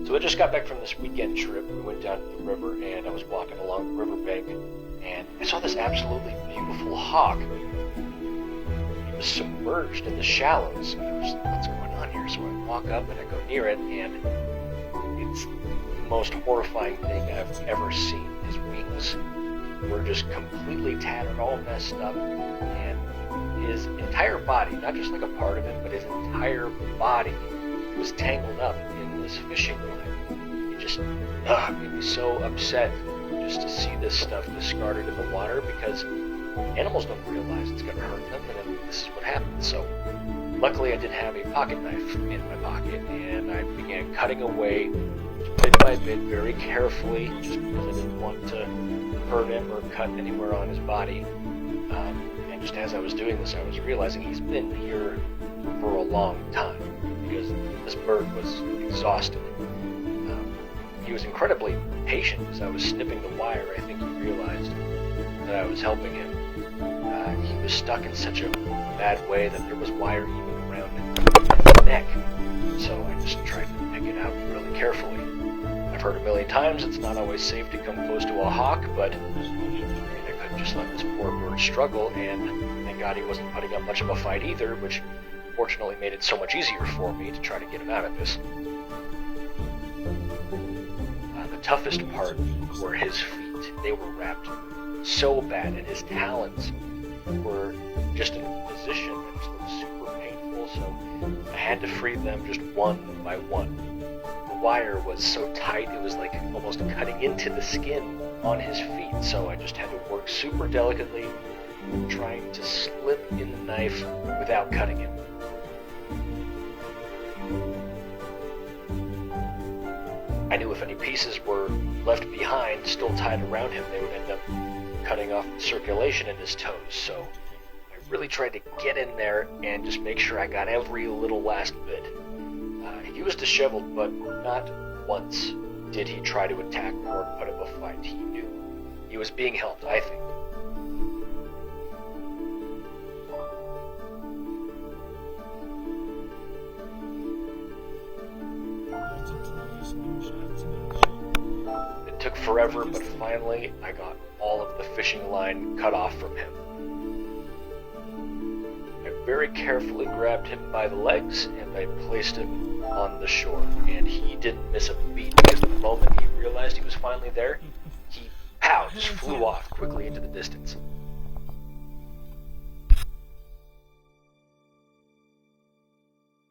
So I just got back from this weekend trip. We went down to the river, and I was walking along the riverbank, and I saw this absolutely beautiful hawk. It was submerged in the shallows. And I was like, what's going on here? So I walk up and I go near it, and it's the most horrifying thing I've ever seen. His wings were just completely tattered, all messed up, and his entire body, not just like a part of it, but his entire body was tangled up in this fishing line. It just made me so upset just to see this stuff discarded in the water, because animals don't realize it's going to hurt them, and then this is what happens. So luckily I did have a pocket knife in my pocket, and I began cutting away bit by bit, very carefully, just because I didn't want to hurt him or cut anywhere on his body. And just as I was doing this, I was realizing he's been here for a long time, because this bird was exhausted. He was incredibly patient as I was snipping the wire. I think he realized that I was helping him. He was stuck in such a bad way that there was wire even around his neck. So I just tried to pick it out really carefully. I've heard a million times it's not always safe to come close to a hawk, but I couldn't just let this poor bird struggle, and thank God he wasn't putting up much of a fight either, which fortunately made it so much easier for me to try to get him out of this. The toughest part were his feet. They were wrapped so bad, and his talons were just in a position that just looked super painful, so I had to free them just one by one. The wire was so tight, it was like almost cutting into the skin on his feet, so I just had to work super delicately, trying to slip in the knife without cutting him. I knew if any pieces were left behind, still tied around him, they would end up cutting off the circulation in his toes, so I really tried to get in there and just make sure I got every little last bit. He was disheveled, but not once did he try to attack or put up a fight. He knew he was being helped, I think. It took forever, but finally I got all of the fishing line cut off from him. I very carefully grabbed him by the legs, and I placed him on the shore, and he didn't miss a beat, because the moment he realized he was finally there, he, pow, just flew off quickly into the distance.